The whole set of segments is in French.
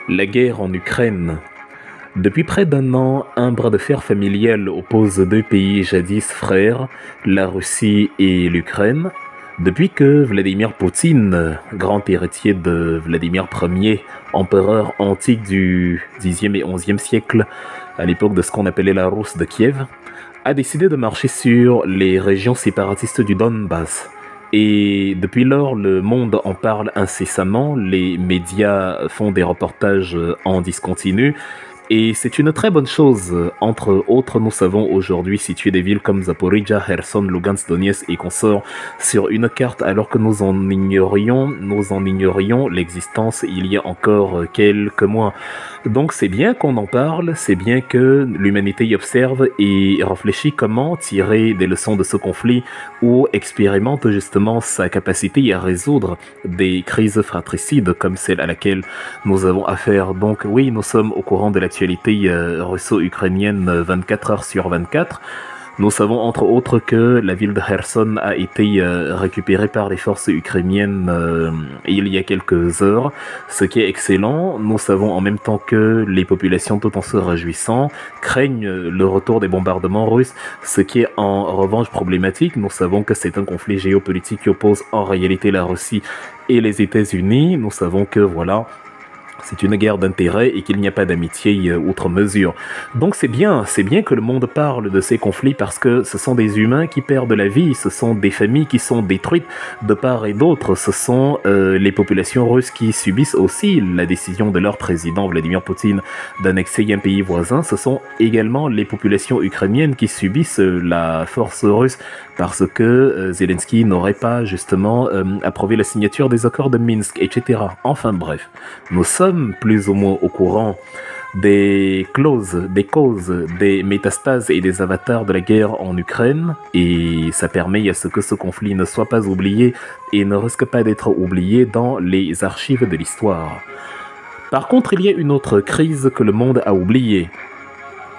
La guerre en Ukraine. Depuis près d'un an, un bras de fer familial oppose deux pays jadis frères, la Russie et l'Ukraine. Depuis que Vladimir Poutine, grand héritier de Vladimir Ier, empereur antique du Xe et XIe siècle, à l'époque de ce qu'on appelait la Rousse de Kiev, a décidé de marcher sur les régions séparatistes du Donbass. Et depuis lors, le monde en parle incessamment, les médias font des reportages en discontinu, et c'est une très bonne chose. Entre autres, nous savons aujourd'hui situer des villes comme Zaporizhia, Kherson, Lugansk, Donetsk et consorts sur une carte alors que nous en ignorions l'existence il y a encore quelques mois. Donc c'est bien qu'on en parle, c'est bien que l'humanité y observe et réfléchit comment tirer des leçons de ce conflit ou expérimente justement sa capacité à résoudre des crises fratricides comme celle à laquelle nous avons affaire. Donc oui, nous sommes au courant de l'actualité russo-ukrainienne 24 heures sur 24. Nous savons entre autres que la ville de Kherson a été récupérée par les forces ukrainiennes il y a quelques heures, ce qui est excellent. Nous savons en même temps que les populations, tout en se réjouissant, craignent le retour des bombardements russes, ce qui est en revanche problématique. Nous savons que c'est un conflit géopolitique qui oppose en réalité la Russie et les États-Unis. Nous savons que voilà, c'est une guerre d'intérêt et qu'il n'y a pas d'amitié outre mesure. Donc c'est bien que le monde parle de ces conflits parce que ce sont des humains qui perdent la vie, ce sont des familles qui sont détruites de part et d'autre, ce sont les populations russes qui subissent aussi la décision de leur président Vladimir Poutine d'annexer un pays voisin, ce sont également les populations ukrainiennes qui subissent la force russe parce que Zelensky n'aurait pas justement approuvé la signature des accords de Minsk, etc. Enfin bref, nous sommes plus ou moins au courant des causes, des métastases et des avatars de la guerre en Ukraine, et ça permet à ce que ce conflit ne soit pas oublié et ne risque pas d'être oublié dans les archives de l'histoire. Par contre, il y a une autre crise que le monde a oubliée.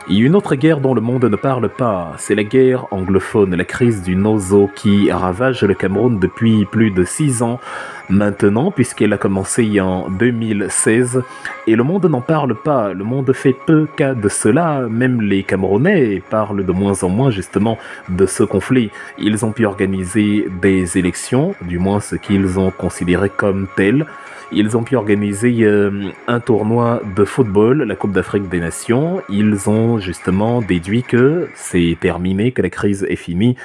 Il y a une autre guerre dont le monde ne parle pas, c'est la guerre anglophone, la crise du Nozo qui ravage le Cameroun depuis plus de 6 ans maintenant, puisqu'elle a commencé en 2016, et le monde n'en parle pas, le monde fait peu cas de cela, même les Camerounais parlent de moins en moins justement de ce conflit. Ils ont pu organiser des élections, du moins ce qu'ils ont considéré comme telles. Ils ont pu organiser un tournoi de football, la Coupe d'Afrique des Nations. Ils ont justement déduit que c'est terminé, que la crise est finie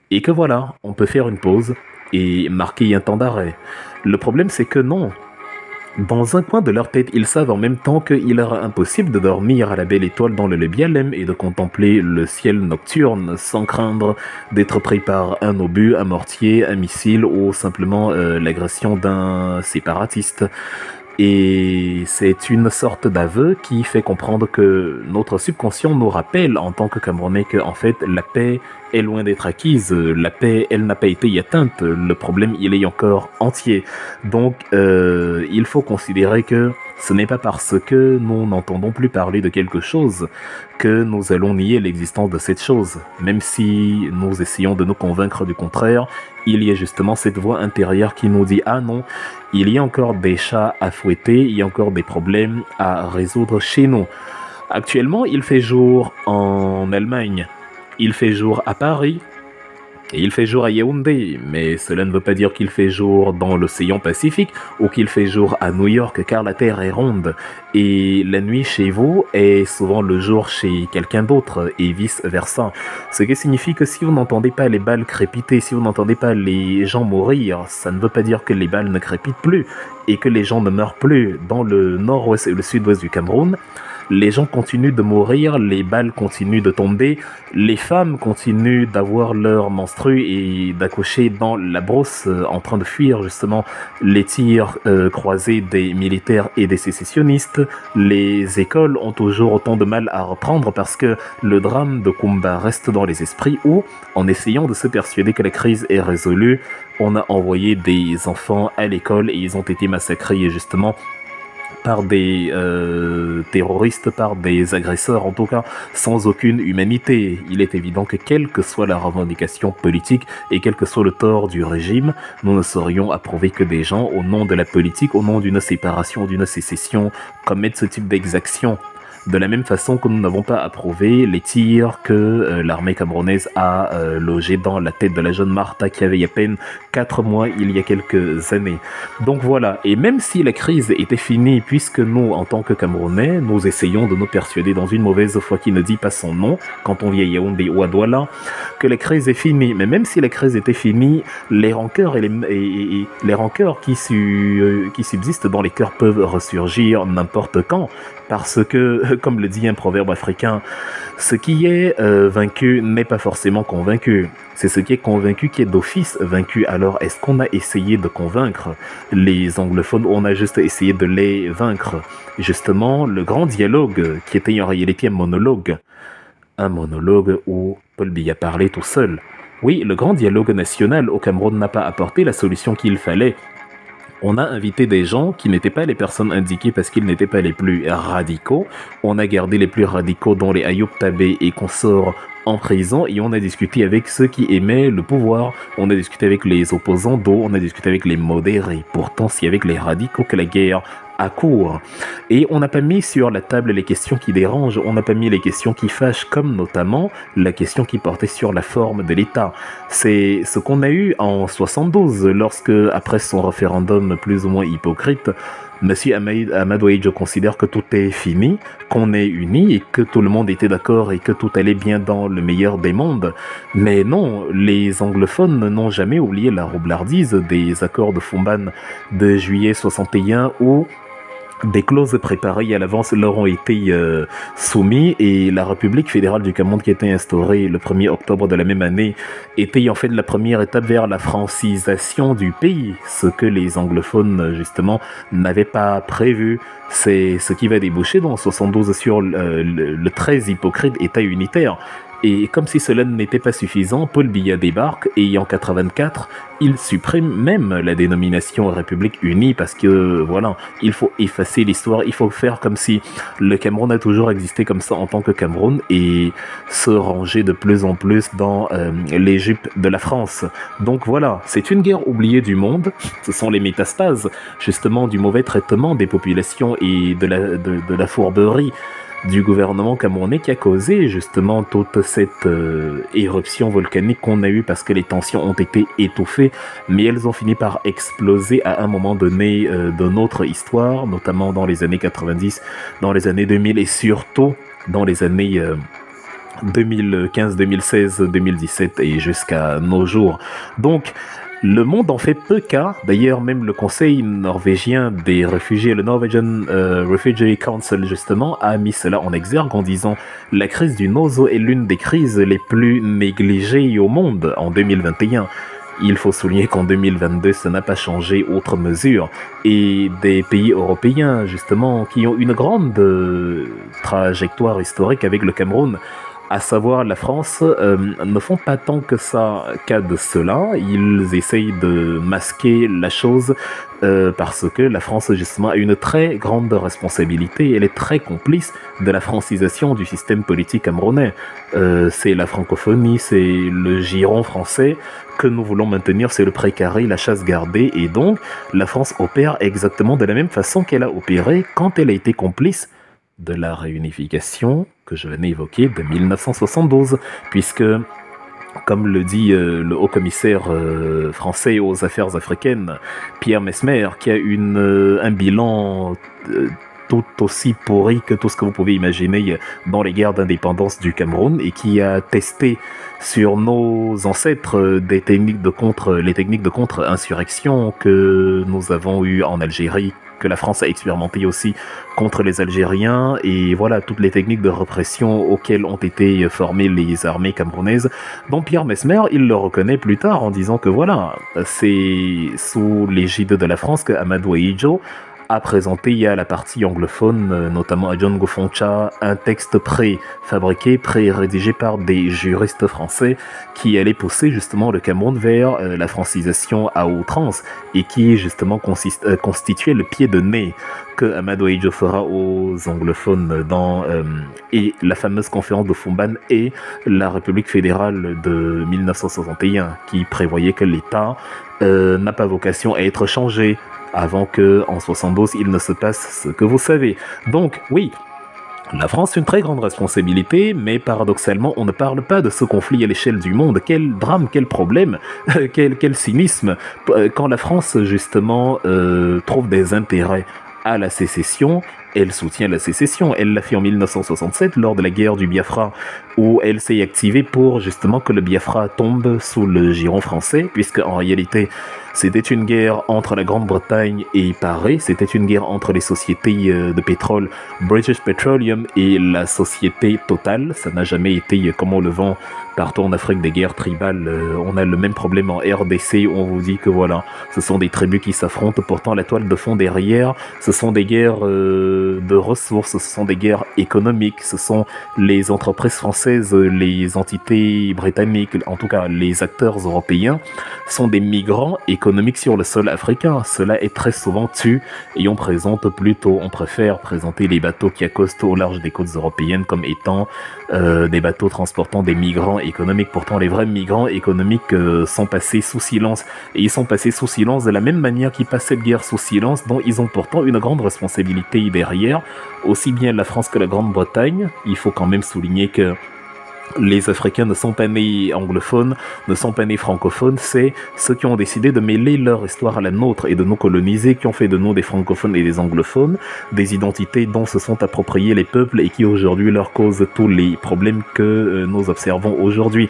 et que voilà, on peut faire une pause et marquer un temps d'arrêt. Le problème, c'est que non. Dans un coin de leur tête, ils savent en même temps qu'il leur est impossible de dormir à la belle étoile dans le Lébialem et de contempler le ciel nocturne sans craindre d'être pris par un obus, un mortier, un missile ou simplement l'agression d'un séparatiste. Et c'est une sorte d'aveu qui fait comprendre que notre subconscient nous rappelle en tant que Camerounais que en fait la paix est loin d'être acquise, la paix elle n'a pas été atteinte, le problème il est encore entier. Donc il faut considérer que ce n'est pas parce que nous n'entendons plus parler de quelque chose que nous allons nier l'existence de cette chose. Même si nous essayons de nous convaincre du contraire, il y a justement cette voix intérieure qui nous dit « Ah non, il y a encore des chats à fouetter, il y a encore des problèmes à résoudre chez nous. » Actuellement, il fait jour en Allemagne, il fait jour à Paris, et il fait jour à Yaoundé, mais cela ne veut pas dire qu'il fait jour dans l'océan Pacifique ou qu'il fait jour à New York, car la Terre est ronde. Et la nuit chez vous est souvent le jour chez quelqu'un d'autre, et vice-versa. Ce qui signifie que si vous n'entendez pas les balles crépiter, si vous n'entendez pas les gens mourir, ça ne veut pas dire que les balles ne crépitent plus et que les gens ne meurent plus. Dans le nord-ouest et le sud-ouest du Cameroun, les gens continuent de mourir, les balles continuent de tomber, les femmes continuent d'avoir leur menstru et d'accoucher dans la brousse en train de fuir justement les tirs croisés des militaires et des sécessionnistes. Les écoles ont toujours autant de mal à reprendre parce que le drame de Kumba reste dans les esprits où, en essayant de se persuader que la crise est résolue, on a envoyé des enfants à l'école et ils ont été massacrés justement par des terroristes, par des agresseurs, en tout cas sans aucune humanité. Il est évident que quelle que soit la revendication politique et quel que soit le tort du régime, nous ne saurions approuver que des gens, au nom de la politique, au nom d'une séparation, d'une sécession, commettent ce type d'exaction. De la même façon que nous n'avons pas approuvé les tirs que l'armée camerounaise a logés dans la tête de la jeune Martha qui avait il y a à peine 4 mois, il y a quelques années. Donc voilà, et même si la crise était finie, puisque nous, en tant que Camerounais, nous essayons de nous persuader dans une mauvaise foi qui ne dit pas son nom, quand on vient à Yaoundé ou à Douala, que la crise est finie. Mais même si la crise était finie, les rancœurs, les rancœurs qui subsistent dans les cœurs peuvent ressurgir n'importe quand. Parce que, comme le dit un proverbe africain, ce qui est vaincu n'est pas forcément convaincu. C'est ce qui est convaincu qui est d'office vaincu. Alors, est-ce qu'on a essayé de convaincre les anglophones ou on a juste essayé de les vaincre? Justement, le grand dialogue, qui était en réalité un monologue où Paul Biya parlait tout seul. Oui, le grand dialogue national au Cameroun n'a pas apporté la solution qu'il fallait. On a invité des gens qui n'étaient pas les personnes indiquées parce qu'ils n'étaient pas les plus radicaux. On a gardé les plus radicaux dont les Ayoub Tabé et consorts en prison et on a discuté avec ceux qui aimaient le pouvoir. On a discuté avec les opposants d'eau, on a discuté avec les modérés. Pourtant, c'est avec les radicaux que la guerre a cours. Et on n'a pas mis sur la table les questions qui dérangent, on n'a pas mis les questions qui fâchent, comme notamment la question qui portait sur la forme de l'État. C'est ce qu'on a eu en 72, lorsque, après son référendum plus ou moins hypocrite, Monsieur Amadou Ahidjo considère que tout est fini, qu'on est unis et que tout le monde était d'accord et que tout allait bien dans le meilleur des mondes. Mais non, les anglophones n'ont jamais oublié la roublardise des accords de Fumban de juillet 61 où des clauses préparées à l'avance leur ont été soumises et la République fédérale du Cameroun qui a été instaurée le 1er octobre de la même année était en fait la première étape vers la francisation du pays, ce que les anglophones justement n'avaient pas prévu. C'est ce qui va déboucher dans 72 sur le très hypocrite État unitaire. Et comme si cela n'était pas suffisant, Paul Biya débarque et en 84, il supprime même la dénomination République unie parce que voilà, il faut effacer l'histoire, il faut faire comme si le Cameroun a toujours existé comme ça en tant que Cameroun et se ranger de plus en plus dans les jupes de la France. Donc voilà, c'est une guerre oubliée du monde, ce sont les métastases justement du mauvais traitement des populations et de la fourberie du gouvernement camerounais qui a causé justement toute cette éruption volcanique qu'on a eue parce que les tensions ont été étouffées, mais elles ont fini par exploser à un moment donné de notre histoire, notamment dans les années 90, dans les années 2000 et surtout dans les années 2015, 2016, 2017 et jusqu'à nos jours. Donc, le monde en fait peu cas. D'ailleurs, même le Conseil norvégien des réfugiés, le Norwegian Refugee Council, justement, a mis cela en exergue en disant la crise du Nozo est l'une des crises les plus négligées au monde en 2021. Il faut souligner qu'en 2022, ça n'a pas changé autre mesure. Et des pays européens, justement, qui ont une grande trajectoire historique avec le Cameroun, à savoir la France, ne font pas tant que ça cas de cela. Ils essayent de masquer la chose parce que la France justement a une très grande responsabilité. Elle est très complice de la francisation du système politique camerounais. C'est la francophonie, c'est le giron français que nous voulons maintenir, c'est le précaré, la chasse gardée. Et donc la France opère exactement de la même façon qu'elle a opéré quand elle a été complice de la réunification que je venais évoquer de 1972, puisque, comme le dit le haut-commissaire français aux affaires africaines, Pierre Messmer, qui a un bilan tout aussi pourri que tout ce que vous pouvez imaginer dans les guerres d'indépendance du Cameroun et qui a testé sur nos ancêtres les techniques de contre-insurrection que nous avons eues en Algérie, que la France a expérimenté aussi contre les Algériens et voilà toutes les techniques de répression auxquelles ont été formées les armées camerounaises. Donc Pierre Messmer, il le reconnaît plus tard en disant que voilà, c'est sous l'égide de la France que Amadou Ahidjo a présenté à la partie anglophone, notamment à John Gofoncha, un texte préfabriqué, pré-rédigé par des juristes français qui allait pousser justement le Cameroun vers la francisation à outrance et qui justement constituait le pied de nez que Amadou Ahidjo fera aux anglophones et la fameuse conférence de Fumban et la République fédérale de 1961 qui prévoyait que l'État n'a pas vocation à être changé avant qu'en 72 il ne se passe ce que vous savez. Donc oui, la France a une très grande responsabilité, mais paradoxalement, on ne parle pas de ce conflit à l'échelle du monde. Quel drame, quel problème, quel cynisme. Quand la France, justement, trouve des intérêts à la sécession, elle soutient la sécession. Elle l'a fait en 1967 lors de la guerre du Biafra, où elle s'est activée pour justement que le Biafra tombe sous le giron français, puisque en réalité c'était une guerre entre la Grande-Bretagne et Paris, c'était une guerre entre les sociétés de pétrole British Petroleum et la société Total. Ça n'a jamais été, comme on le vend partout en Afrique, des guerres tribales. On a le même problème en RDC où on vous dit que voilà, ce sont des tribus qui s'affrontent, pourtant la toile de fond derrière, ce sont des guerres de ressources, ce sont des guerres économiques, ce sont les entreprises françaises, les entités britanniques, en tout cas les acteurs européens, sont des migrants économiques sur le sol africain. Cela est très souvent tu et on préfère présenter les bateaux qui accostent au large des côtes européennes comme étant des bateaux transportant des migrants économiques. Pourtant, les vrais migrants économiques sont passés sous silence. Et ils sont passés sous silence de la même manière qu'ils passent cette guerre sous silence, dont ils ont pourtant une grande responsabilité derrière. Aussi bien la France que la Grande-Bretagne. Il faut quand même souligner que les Africains ne sont pas nés anglophones, ne sont pas nés francophones, c'est ceux qui ont décidé de mêler leur histoire à la nôtre et de nous coloniser, qui ont fait de nous des francophones et des anglophones, des identités dont se sont appropriés les peuples et qui aujourd'hui leur causent tous les problèmes que nous observons aujourd'hui.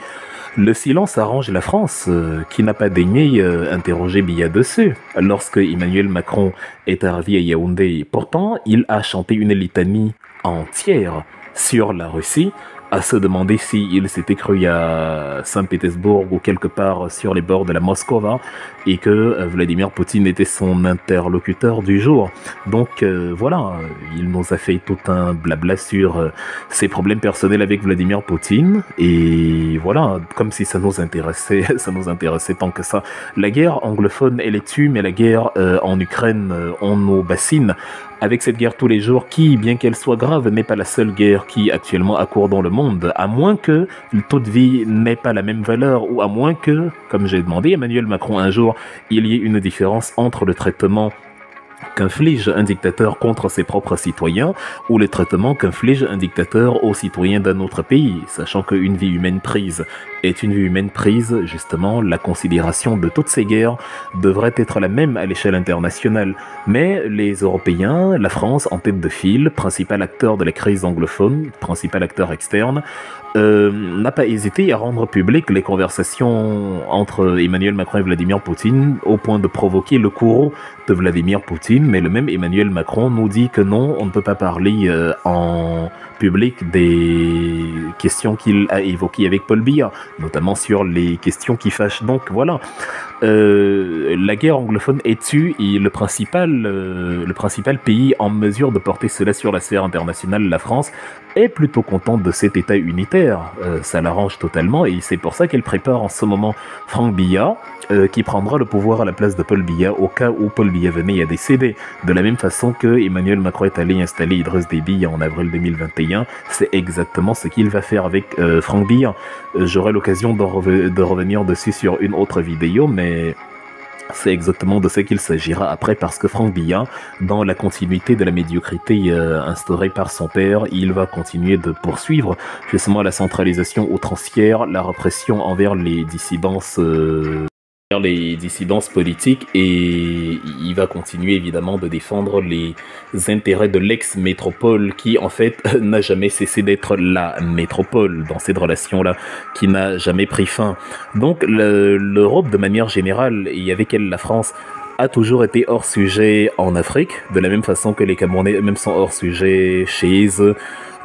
Le silence arrange la France, qui n'a pas daigné interroger Biya dessus. Lorsque Emmanuel Macron est arrivé à Yaoundé, pourtant, il a chanté une litanie entière sur la Russie, à se demander s'il s'était cru à Saint-Pétersbourg ou quelque part sur les bords de la Moscova et que Vladimir Poutine était son interlocuteur du jour. Donc voilà, il nous a fait tout un blabla sur ses problèmes personnels avec Vladimir Poutine et voilà, comme si ça nous intéressait, ça nous intéressait tant que ça. La guerre anglophone, elle est tue, mais la guerre en Ukraine, on nous bassine avec cette guerre tous les jours qui, bien qu'elle soit grave, n'est pas la seule guerre qui actuellement accourt dans le monde, à moins que le taux de vie n'ait pas la même valeur, ou à moins que, comme j'ai demandé à Emmanuel Macron un jour, il y ait une différence entre le traitement qu'inflige un dictateur contre ses propres citoyens ou le traitement qu'inflige un dictateur aux citoyens d'un autre pays, sachant qu'une vie humaine prise est une vie humaine prise, justement, la considération de toutes ces guerres devrait être la même à l'échelle internationale. Mais les Européens, la France en tête de file, principal acteur de la crise anglophone, principal acteur externe, n'a pas hésité à rendre publiques les conversations entre Emmanuel Macron et Vladimir Poutine au point de provoquer le courroux de Vladimir Poutine, mais le même Emmanuel Macron nous dit que non, on ne peut pas parler en public des questions qu'il a évoquées avec Paul Biya, notamment sur les questions qui fâchent. Donc voilà, la guerre anglophone est tue et le principal pays en mesure de porter cela sur la sphère internationale, la France, est plutôt contente de cet état unitaire. Ça l'arrange totalement et c'est pour ça qu'elle prépare en ce moment Franck Biya, qui prendra le pouvoir à la place de Paul Biya au cas où Paul Biya venait à décéder. De la même façon que Emmanuel Macron est allé installer Idriss Déby en avril 2021, c'est exactement ce qu'il va faire avec Franck Biya. J'aurai l'occasion de revenir dessus sur une autre vidéo, mais c'est exactement de ce qu'il s'agira après, parce que Franck Biya, dans la continuité de la médiocrité instaurée par son père, il va continuer de poursuivre justement la centralisation outrancière, la répression envers les dissidences politiques, et il va continuer évidemment de défendre les intérêts de l'ex-métropole qui en fait n'a jamais cessé d'être la métropole dans cette relation-là, qui n'a jamais pris fin. Donc l'Europe de manière générale, et avec elle la France, a toujours été hors sujet en Afrique, de la même façon que les Camerounais eux-mêmes sont hors sujet chez eux,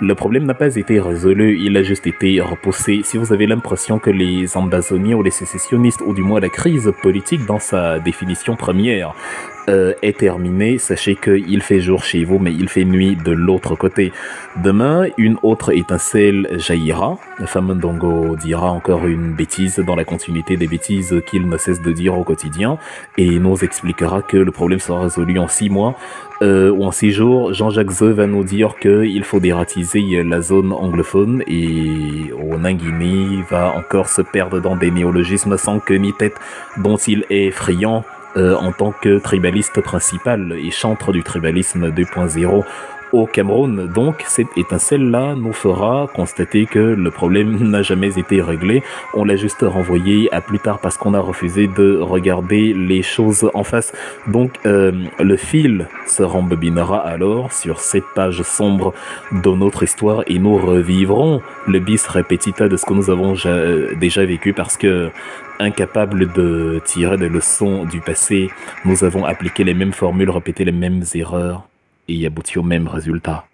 Le problème n'a pas été résolu, il a juste été repoussé. Si vous avez l'impression que les Amazoniens ou les sécessionnistes, ou du moins la crise politique dans sa définition première, est terminée, sachez qu'il fait jour chez vous, mais il fait nuit de l'autre côté. Demain, une autre étincelle jaillira. Famandongo dira encore une bêtise dans la continuité des bêtises qu'il ne cesse de dire au quotidien et nous expliquera que le problème sera résolu en 6 mois ou en 6 jours. Jean-Jacques Zeu va nous dire qu'il faut dératiser la zone anglophone et Guinée va encore se perdre dans des néologismes sans queue ni tête dont il est friand en tant que tribaliste principal et chantre du tribalisme 2.0 au Cameroun. Donc cette étincelle-là nous fera constater que le problème n'a jamais été réglé. On l'a juste renvoyé à plus tard parce qu'on a refusé de regarder les choses en face. Donc le fil se rembobinera alors sur cette page sombre de notre histoire et nous revivrons le bis repetita de ce que nous avons déjà vécu parce que incapables de tirer des leçons du passé, nous avons appliqué les mêmes formules, répété les mêmes erreurs et abouti au même résultat.